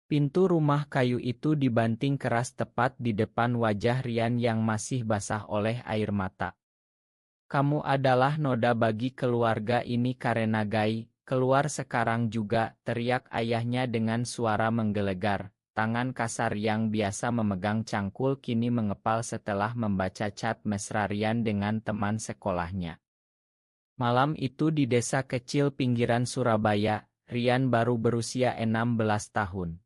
Pintu rumah kayu itu dibanting keras tepat di depan wajah Rian yang masih basah oleh air mata. "Kamu adalah noda bagi keluarga ini karena Gai, keluar sekarang juga," teriak ayahnya dengan suara menggelegar. Tangan kasar yang biasa memegang cangkul kini mengepal setelah membaca chat mesra Rian dengan teman sekolahnya. Malam itu di desa kecil pinggiran Surabaya, Rian baru berusia 16 tahun.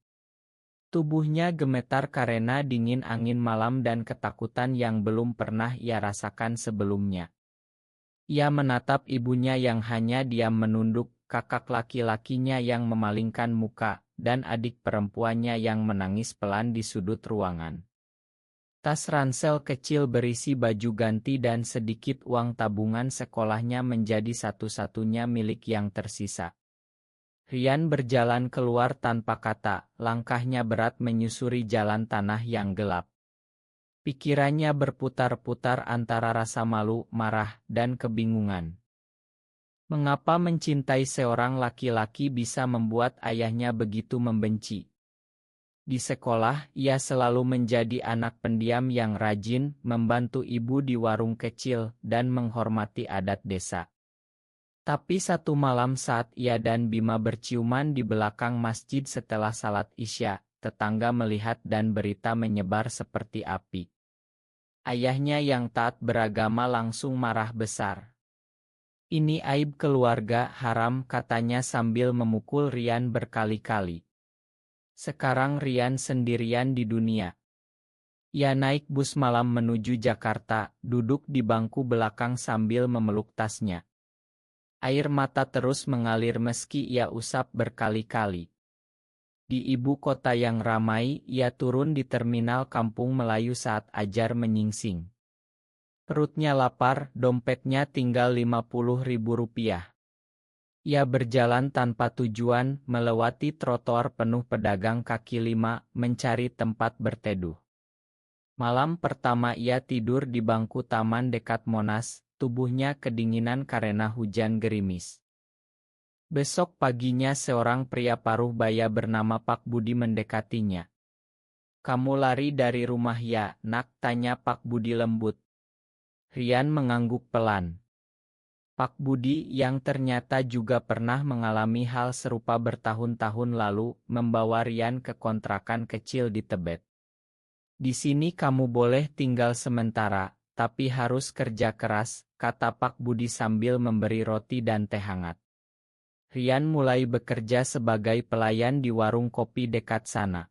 Tubuhnya gemetar karena dingin angin malam dan ketakutan yang belum pernah ia rasakan sebelumnya. Ia menatap ibunya yang hanya diam menunduk, kakak laki-lakinya yang memalingkan muka, dan adik perempuannya yang menangis pelan di sudut ruangan. Tas ransel kecil berisi baju ganti dan sedikit uang tabungan sekolahnya menjadi satu-satunya milik yang tersisa. Rian berjalan keluar tanpa kata, langkahnya berat menyusuri jalan tanah yang gelap. Pikirannya berputar-putar antara rasa malu, marah, dan kebingungan. Mengapa mencintai seorang laki-laki bisa membuat ayahnya begitu membenci? Di sekolah, ia selalu menjadi anak pendiam yang rajin, membantu ibu di warung kecil, dan menghormati adat desa. Tapi satu malam saat ia dan Bima berciuman di belakang masjid setelah salat Isya, tetangga melihat dan berita menyebar seperti api. Ayahnya yang taat beragama langsung marah besar. "Ini aib keluarga haram," katanya sambil memukul Rian berkali-kali. Sekarang Rian sendirian di dunia. Ia naik bus malam menuju Jakarta, duduk di bangku belakang sambil memeluk tasnya. Air mata terus mengalir meski ia usap berkali-kali. Di ibu kota yang ramai, ia turun di terminal kampung Melayu saat ajar menyingsing. Perutnya lapar, dompetnya tinggal Rp50.000. Ia berjalan tanpa tujuan, melewati trotoar penuh pedagang kaki lima, mencari tempat berteduh. Malam pertama ia tidur di bangku taman dekat Monas, tubuhnya kedinginan karena hujan gerimis. Besok paginya seorang pria paruh baya bernama Pak Budi mendekatinya. "Kamu lari dari rumah ya, nak?" tanya Pak Budi lembut. Rian mengangguk pelan. Pak Budi yang ternyata juga pernah mengalami hal serupa bertahun-tahun lalu, membawa Rian ke kontrakan kecil di Tebet. "Di sini kamu boleh tinggal sementara, tapi harus kerja keras," kata Pak Budi sambil memberi roti dan teh hangat. Rian mulai bekerja sebagai pelayan di warung kopi dekat sana.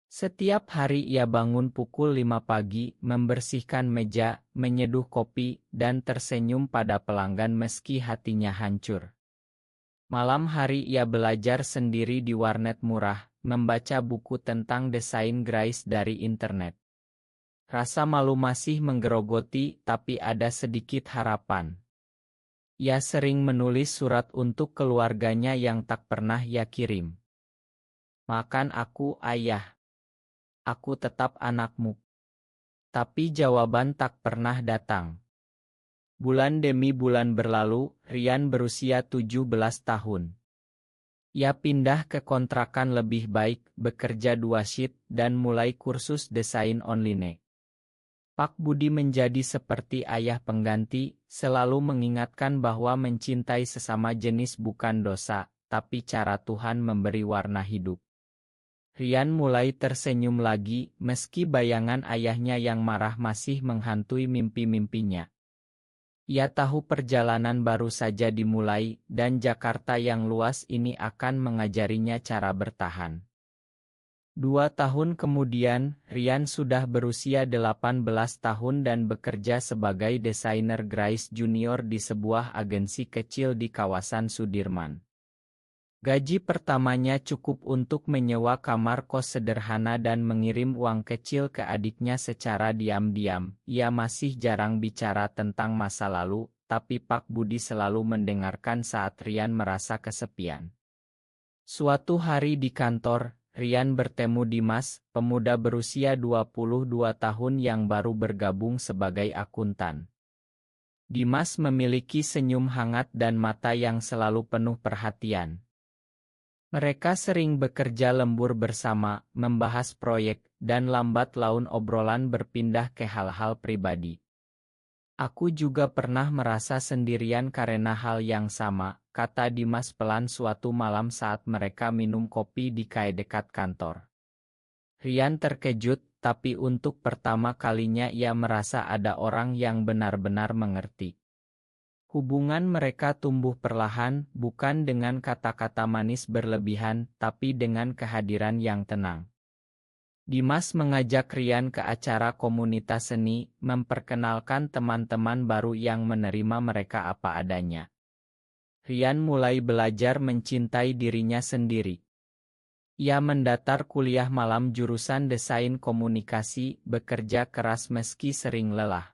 Setiap hari ia bangun pukul 5 pagi, membersihkan meja, menyeduh kopi, dan tersenyum pada pelanggan meski hatinya hancur. Malam hari ia belajar sendiri di warnet murah, membaca buku tentang desain grafis dari internet. Rasa malu masih menggerogoti, tapi ada sedikit harapan. Ia sering menulis surat untuk keluarganya yang tak pernah ia kirim. "Makan aku, ayah. Aku tetap anakmu." Tapi jawaban tak pernah datang. Bulan demi bulan berlalu, Rian berusia 17 tahun. Ia pindah ke kontrakan lebih baik, bekerja 2 shift, dan mulai kursus desain online. Pak Budi menjadi seperti ayah pengganti, selalu mengingatkan bahwa mencintai sesama jenis bukan dosa, tapi cara Tuhan memberi warna hidup. Rian mulai tersenyum lagi, meski bayangan ayahnya yang marah masih menghantui mimpi-mimpinya. Ia tahu perjalanan baru saja dimulai, dan Jakarta yang luas ini akan mengajarinya cara bertahan. 2 tahun kemudian, Rian sudah berusia 18 tahun dan bekerja sebagai desainer grafis junior di sebuah agensi kecil di kawasan Sudirman. Gaji pertamanya cukup untuk menyewa kamar kos sederhana dan mengirim uang kecil ke adiknya secara diam-diam. Ia masih jarang bicara tentang masa lalu, tapi Pak Budi selalu mendengarkan saat Rian merasa kesepian. Suatu hari di kantor, Rian bertemu Dimas, pemuda berusia 22 tahun yang baru bergabung sebagai akuntan. Dimas memiliki senyum hangat dan mata yang selalu penuh perhatian. Mereka sering bekerja lembur bersama, membahas proyek, dan lambat laun obrolan berpindah ke hal-hal pribadi. Aku juga pernah merasa sendirian karena hal yang sama, kata Dimas pelan suatu malam saat mereka minum kopi di kai dekat kantor. Rian terkejut, tapi untuk pertama kalinya ia merasa ada orang yang benar-benar mengerti. Hubungan mereka tumbuh perlahan, bukan dengan kata-kata manis berlebihan, tapi dengan kehadiran yang tenang. Dimas mengajak Rian ke acara komunitas seni, memperkenalkan teman-teman baru yang menerima mereka apa adanya. Rian mulai belajar mencintai dirinya sendiri. Ia mendatar kuliah malam jurusan desain komunikasi, bekerja keras meski sering lelah.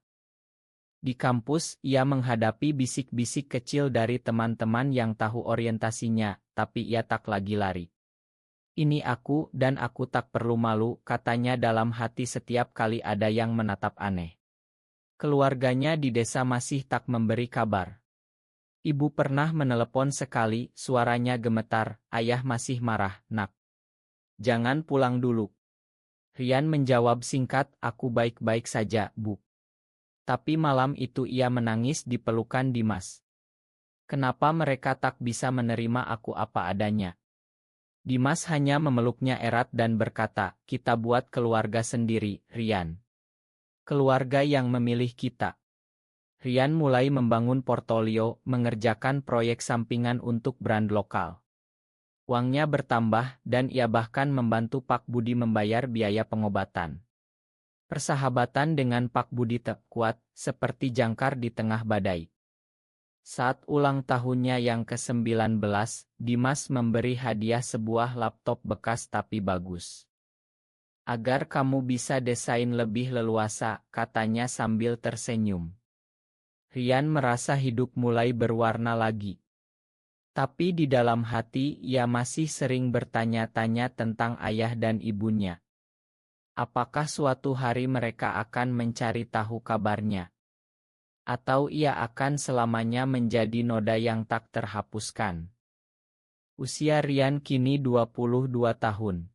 Di kampus, ia menghadapi bisik-bisik kecil dari teman-teman yang tahu orientasinya, tapi ia tak lagi lari. Ini aku dan aku tak perlu malu, katanya dalam hati setiap kali ada yang menatap aneh. Keluarganya di desa masih tak memberi kabar. Ibu pernah menelepon sekali, suaranya gemetar, ayah masih marah, nak. Jangan pulang dulu. Rian menjawab singkat, aku baik-baik saja, Bu. Tapi malam itu ia menangis di pelukan Dimas. Kenapa mereka tak bisa menerima aku apa adanya? Dimas hanya memeluknya erat dan berkata, kita buat keluarga sendiri, Rian. Keluarga yang memilih kita. Rian mulai membangun portofolio, mengerjakan proyek sampingan untuk brand lokal. Uangnya bertambah, dan ia bahkan membantu Pak Budi membayar biaya pengobatan. Persahabatan dengan Pak Budi tak kuat, seperti jangkar di tengah badai. Saat ulang tahunnya yang ke-19, Dimas memberi hadiah sebuah laptop bekas tapi bagus. Agar kamu bisa desain lebih leluasa, katanya sambil tersenyum. Rian merasa hidup mulai berwarna lagi. Tapi di dalam hati ia masih sering bertanya-tanya tentang ayah dan ibunya. Apakah suatu hari mereka akan mencari tahu kabarnya? Atau ia akan selamanya menjadi noda yang tak terhapuskan? Usia Rian kini 22 tahun.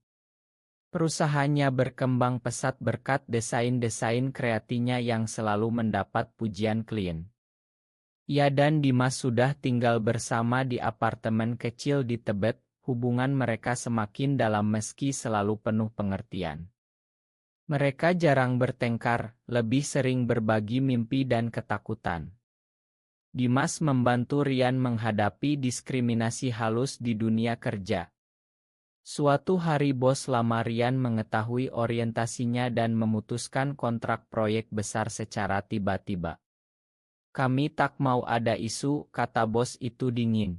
Perusahaannya berkembang pesat berkat desain-desain kreatinya yang selalu mendapat pujian klien. Ia dan Dimas sudah tinggal bersama di apartemen kecil di Tebet, hubungan mereka semakin dalam meski selalu penuh pengertian. Mereka jarang bertengkar, lebih sering berbagi mimpi dan ketakutan. Dimas membantu Rian menghadapi diskriminasi halus di dunia kerja. Suatu hari bos lama Rian mengetahui orientasinya dan memutuskan kontrak proyek besar secara tiba-tiba. Kami tak mau ada isu, kata bos itu dingin.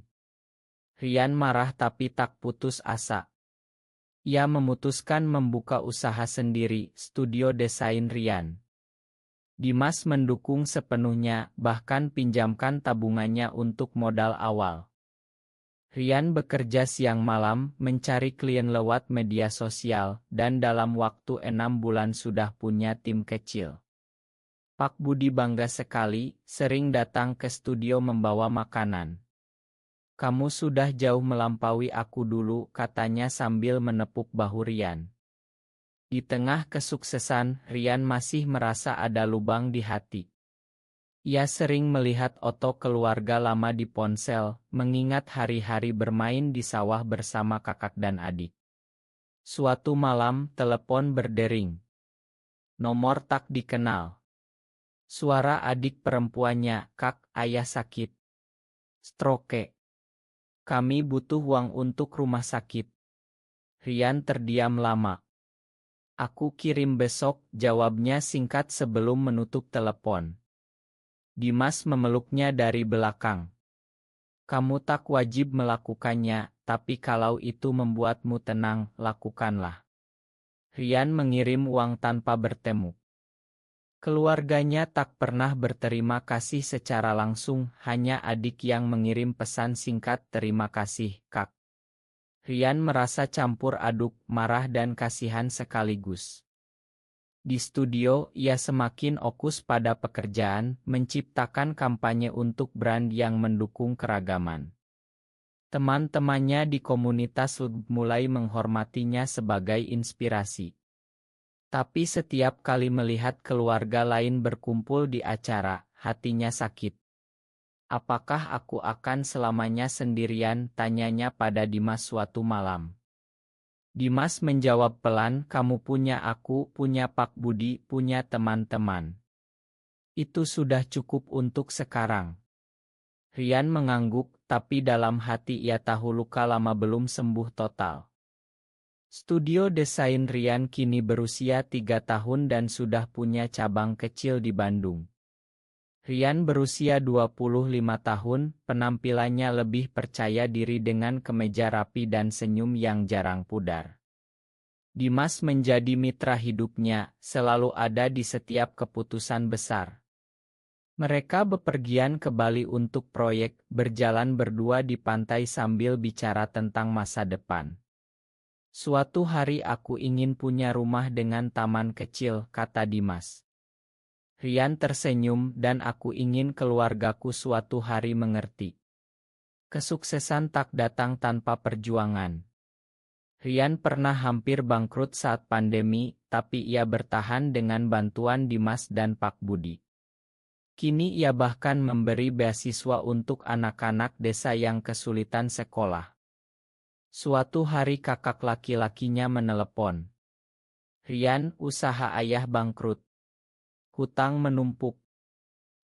Rian marah tapi tak putus asa. Ia memutuskan membuka usaha sendiri, studio desain Rian. Dimas mendukung sepenuhnya, bahkan pinjamkan tabungannya untuk modal awal. Rian bekerja siang malam, mencari klien lewat media sosial, dan dalam waktu 6 bulan sudah punya tim kecil. Pak Budi bangga sekali, sering datang ke studio membawa makanan. Kamu sudah jauh melampaui aku dulu, katanya sambil menepuk bahu Rian. Di tengah kesuksesan, Rian masih merasa ada lubang di hati. Ia sering melihat foto keluarga lama di ponsel, mengingat hari-hari bermain di sawah bersama kakak dan adik. Suatu malam, telepon berdering. Nomor tak dikenal. Suara adik perempuannya, Kak, ayah sakit. Stroke. Kami butuh uang untuk rumah sakit. Rian terdiam lama. Aku kirim besok, jawabnya singkat sebelum menutup telepon. Dimas memeluknya dari belakang. Kamu tak wajib melakukannya, tapi kalau itu membuatmu tenang, lakukanlah. Rian mengirim uang tanpa bertemu. Keluarganya tak pernah berterima kasih secara langsung, hanya adik yang mengirim pesan singkat terima kasih, Kak. Rian merasa campur aduk, marah dan kasihan sekaligus. Di studio, ia semakin fokus pada pekerjaan, menciptakan kampanye untuk brand yang mendukung keragaman. Teman-temannya di komunitas mulai menghormatinya sebagai inspirasi. Tapi setiap kali melihat keluarga lain berkumpul di acara, hatinya sakit. Apakah aku akan selamanya sendirian? Tanyanya pada Dimas suatu malam. Dimas menjawab pelan, kamu punya aku, punya Pak Budi, punya teman-teman. Itu sudah cukup untuk sekarang. Rian mengangguk, tapi dalam hati ia tahu luka lama belum sembuh total. Studio desain Rian kini berusia 3 tahun dan sudah punya cabang kecil di Bandung. Rian berusia 25 tahun, penampilannya lebih percaya diri dengan kemeja rapi dan senyum yang jarang pudar. Dimas menjadi mitra hidupnya, selalu ada di setiap keputusan besar. Mereka bepergian ke Bali untuk proyek, berjalan berdua di pantai sambil bicara tentang masa depan. Suatu hari aku ingin punya rumah dengan taman kecil, kata Dimas. Rian tersenyum dan aku ingin keluargaku suatu hari mengerti. Kesuksesan tak datang tanpa perjuangan. Rian pernah hampir bangkrut saat pandemi, tapi ia bertahan dengan bantuan Dimas dan Pak Budi. Kini ia bahkan memberi beasiswa untuk anak-anak desa yang kesulitan sekolah. Suatu hari kakak laki-lakinya menelepon. Rian, usaha ayah bangkrut. Hutang menumpuk.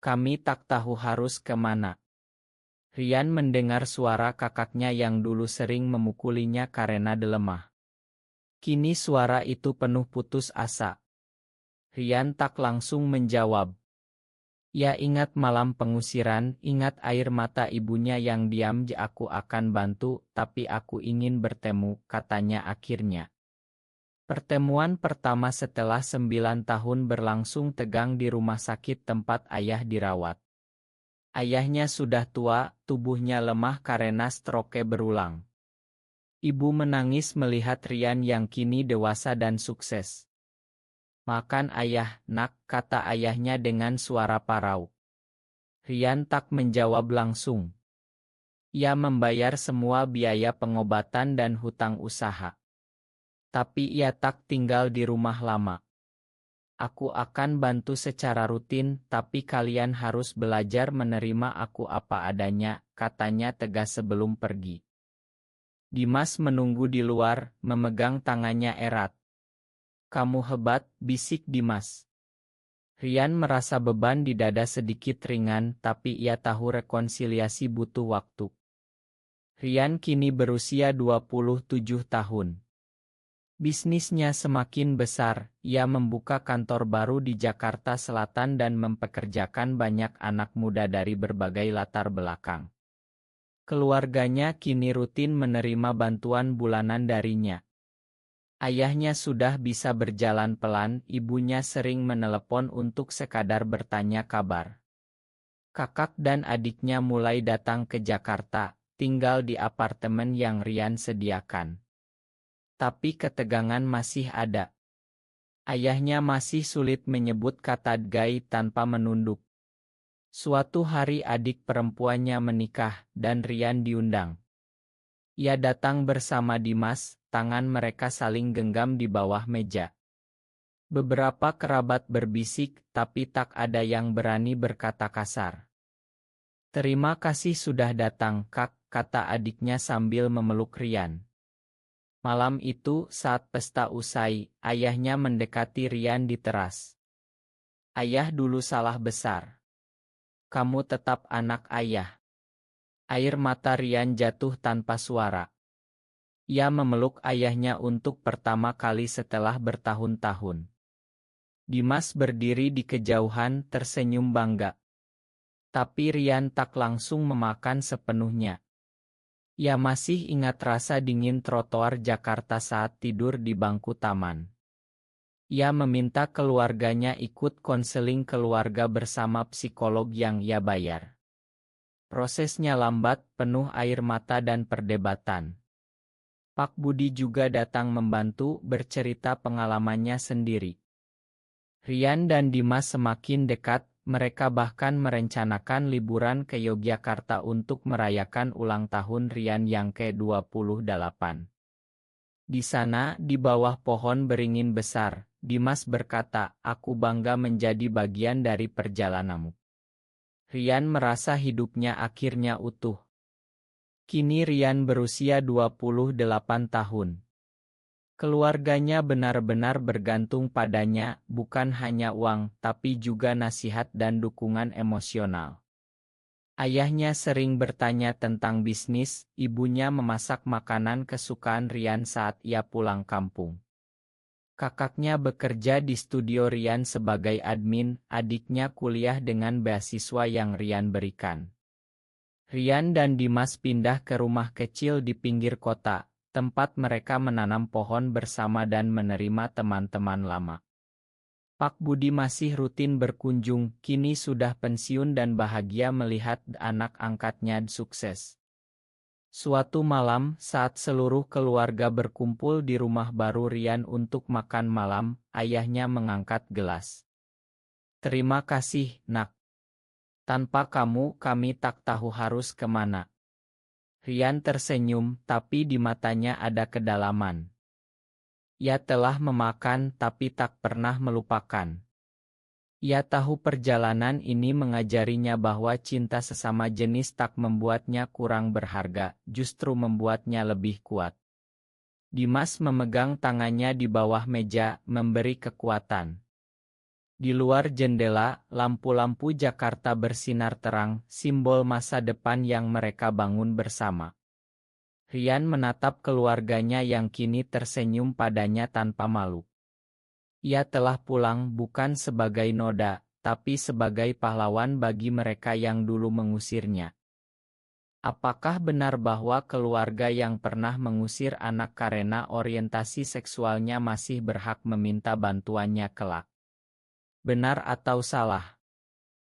Kami tak tahu harus kemana. Rian mendengar suara kakaknya yang dulu sering memukulinya karena dilemah. Kini suara itu penuh putus asa. Rian tak langsung menjawab. Ya ingat malam pengusiran, ingat air mata ibunya yang diam. Aku akan bantu, tapi aku ingin bertemu, katanya akhirnya. Pertemuan pertama setelah 9 tahun berlangsung tegang di rumah sakit tempat ayah dirawat. Ayahnya sudah tua, tubuhnya lemah karena stroke berulang. Ibu menangis melihat Rian yang kini dewasa dan sukses. Makan ayah, nak, kata ayahnya dengan suara parau. Rian tak menjawab langsung. Ia membayar semua biaya pengobatan dan hutang usaha. Tapi ia tak tinggal di rumah lama. Aku akan bantu secara rutin, tapi kalian harus belajar menerima aku apa adanya, katanya tegas sebelum pergi. Dimas menunggu di luar, memegang tangannya erat. Kamu hebat, bisik Dimas. Rian merasa beban di dada sedikit ringan, tapi ia tahu rekonsiliasi butuh waktu. Rian kini berusia 27 tahun. Bisnisnya semakin besar, ia membuka kantor baru di Jakarta Selatan dan mempekerjakan banyak anak muda dari berbagai latar belakang. Keluarganya kini rutin menerima bantuan bulanan darinya. Ayahnya sudah bisa berjalan pelan, ibunya sering menelepon untuk sekadar bertanya kabar. Kakak dan adiknya mulai datang ke Jakarta, tinggal di apartemen yang Rian sediakan. Tapi ketegangan masih ada. Ayahnya masih sulit menyebut kata "gai" tanpa menunduk. Suatu hari adik perempuannya menikah, dan Rian diundang. Ia datang bersama Dimas, tangan mereka saling genggam di bawah meja. Beberapa kerabat berbisik, tapi tak ada yang berani berkata kasar. Terima kasih sudah datang, Kak, kata adiknya sambil memeluk Rian. Malam itu, saat pesta usai, ayahnya mendekati Rian di teras. Ayah dulu salah besar. Kamu tetap anak ayah. Air mata Rian jatuh tanpa suara. Ia memeluk ayahnya untuk pertama kali setelah bertahun-tahun. Dimas berdiri di kejauhan tersenyum bangga. Tapi Rian tak langsung memakan sepenuhnya. Ia masih ingat rasa dingin trotoar Jakarta saat tidur di bangku taman. Ia meminta keluarganya ikut konseling keluarga bersama psikolog yang ia bayar. Prosesnya lambat, penuh air mata dan perdebatan. Pak Budi juga datang membantu, bercerita pengalamannya sendiri. Rian dan Dimas semakin dekat, mereka bahkan merencanakan liburan ke Yogyakarta untuk merayakan ulang tahun Rian yang ke-28. Di sana, di bawah pohon beringin besar, Dimas berkata, "Aku bangga menjadi bagian dari perjalananmu." Rian merasa hidupnya akhirnya utuh. Kini Rian berusia 28 tahun. Keluarganya benar-benar bergantung padanya, bukan hanya uang, tapi juga nasihat dan dukungan emosional. Ayahnya sering bertanya tentang bisnis, ibunya memasak makanan kesukaan Rian saat ia pulang kampung. Kakaknya bekerja di studio Rian sebagai admin, adiknya kuliah dengan beasiswa yang Rian berikan. Rian dan Dimas pindah ke rumah kecil di pinggir kota, tempat mereka menanam pohon bersama dan menerima teman-teman lama. Pak Budi masih rutin berkunjung, kini sudah pensiun dan bahagia melihat anak angkatnya sukses. Suatu malam, saat seluruh keluarga berkumpul di rumah baru Rian untuk makan malam, ayahnya mengangkat gelas. "Terima kasih, Nak. Tanpa kamu, kami tak tahu harus kemana." Rian tersenyum, tapi di matanya ada kedalaman. Ia telah memakan tapi tak pernah melupakan. Ia tahu perjalanan ini mengajarinya bahwa cinta sesama jenis tak membuatnya kurang berharga, justru membuatnya lebih kuat. Dimas memegang tangannya di bawah meja, memberi kekuatan. Di luar jendela, lampu-lampu Jakarta bersinar terang, simbol masa depan yang mereka bangun bersama. Rian menatap keluarganya yang kini tersenyum padanya tanpa malu. Ia telah pulang bukan sebagai noda, tapi sebagai pahlawan bagi mereka yang dulu mengusirnya. Apakah benar bahwa keluarga yang pernah mengusir anak karena orientasi seksualnya masih berhak meminta bantuannya kelak? Benar atau salah?